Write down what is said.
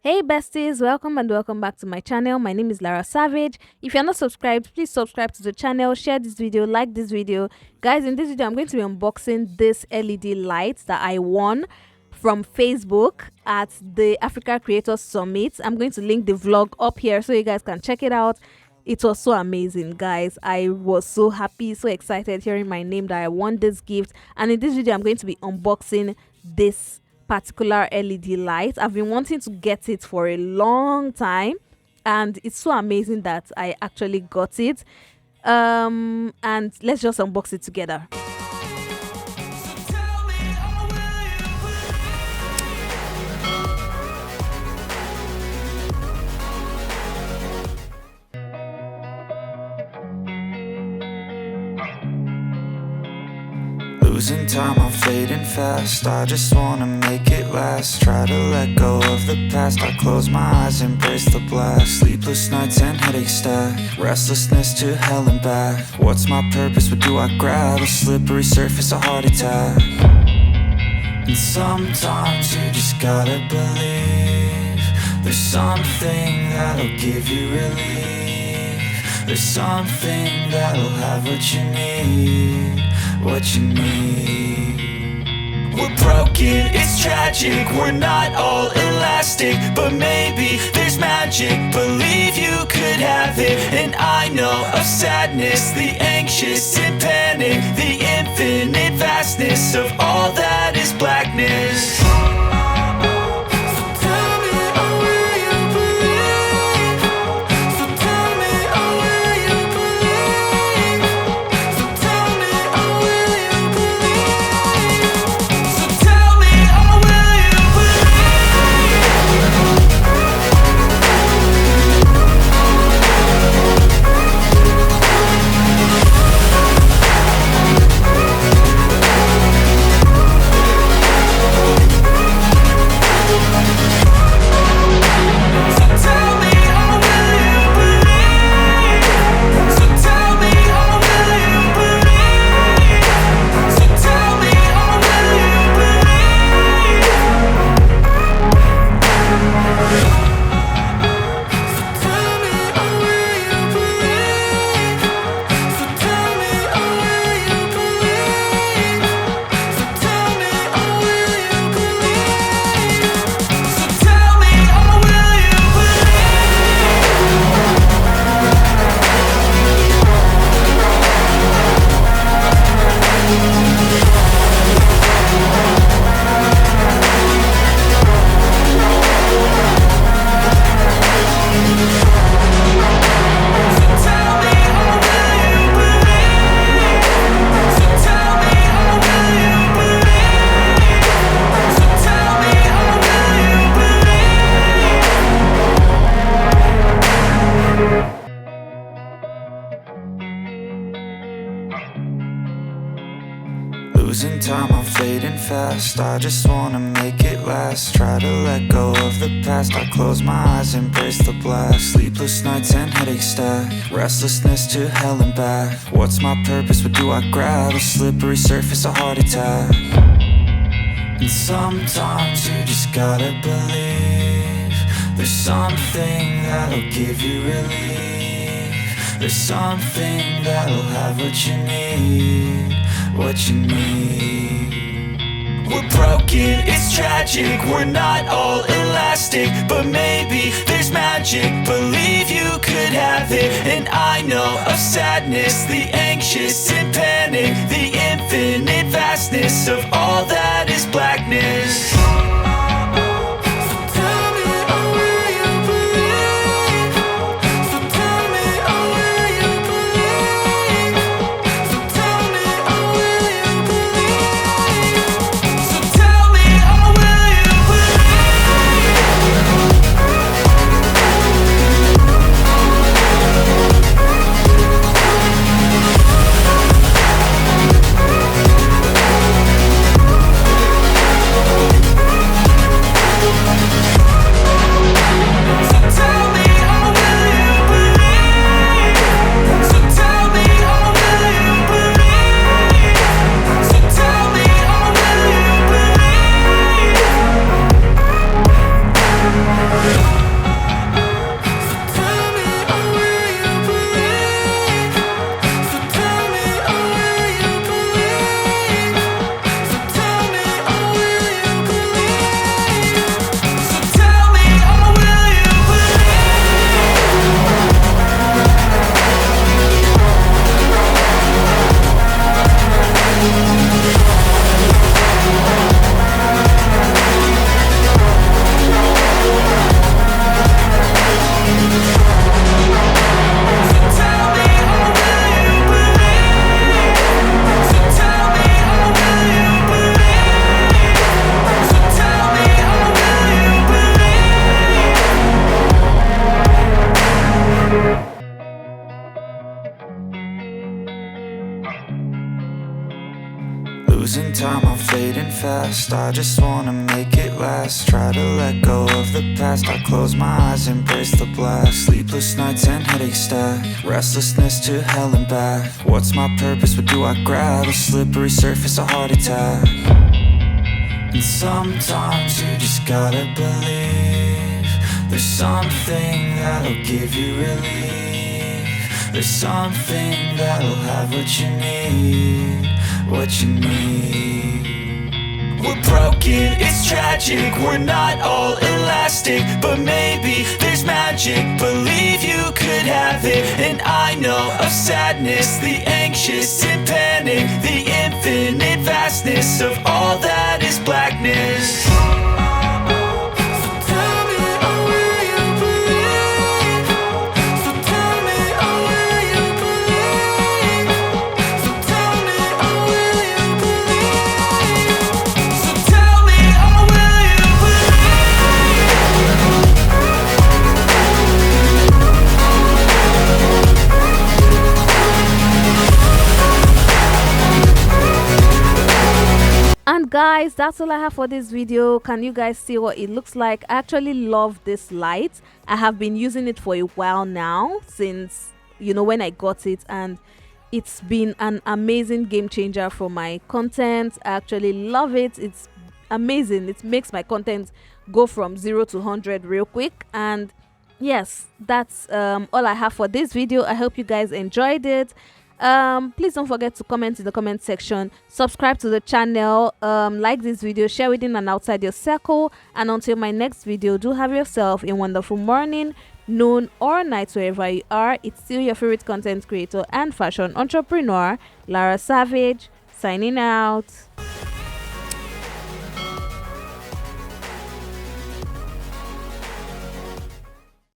Hey besties, welcome and welcome back to my channel. My name is Lara Savage. If you're not subscribed, please subscribe to the channel, share this video, like this video. Guys, in this video, I'm going to be unboxing this LED light that I won from Facebook at the Africa Creators Summit. I'm going to link the vlog up here so you guys can check it out. It was so amazing, guys. I was so happy, so excited hearing my name that I won this gift. And in this video, I'm going to be unboxing this particular LED light. I've been wanting to get it for a long time, and it's so amazing that I actually got it. And let's just unbox it together. Losing time, I'm fading fast. I just wanna make it last. Try to let go of the past. I close my eyes, embrace the blast. Sleepless nights and headaches stack. Restlessness to hell and back. What's my purpose? What do I grab? A slippery surface, a heart attack. And sometimes you just gotta believe there's something that'll give you relief. There's something that'll have what you need. What you need. We're broken, it's tragic. We're not all elastic, but maybe there's magic. Believe you could have it. And I know of sadness, the anxious and panic, the infinite vastness of all that is blackness. Losing time, I'm fading fast. I just wanna make it last. Try to let go of the past. I close my eyes, embrace the blast. Sleepless nights and headaches stack. Restlessness to hell and back. What's my purpose? What do I grab? A slippery surface, a heart attack. And sometimes you just gotta believe there's something that'll give you relief. There's something that'll have what you need. What you need. We're broken, it's tragic. We're not all elastic, but maybe there's magic. Believe you could have it. And I know of sadness, the anxious and panic, the infinite vastness of all that is blackness. fading fast. I just wanna make it last. Try to let go of the past. I close my eyes, embrace the blast. Sleepless nights and headache stack. Restlessness to hell and back. What's my purpose? What do I grab? A slippery surface, a heart attack. And sometimes you just gotta believe there's something that'll give you relief. There's something that'll have what you need, what you need. We're broken, it's tragic, we're not all elastic, but maybe there's magic, believe you could have it. And I know of sadness, the anxious and panic, the infinite vastness of all that is blackness. And guys, that's all I have for this video. Can you guys see what it looks like? I actually love this light. I have been using it for a while now, since when I got it, and it's been an amazing game changer for my content. I actually love it. It's amazing. It makes my content go from 0 to 100 real quick. And yes, that's all I have for this video. I hope you guys enjoyed it. Please don't forget to comment in the comment section, subscribe to the channel, like this video, share within and outside your circle. And until my next video, do have yourself a wonderful morning, noon or night, wherever you are. It's still your favorite content creator and fashion entrepreneur, Lara Savage, signing out.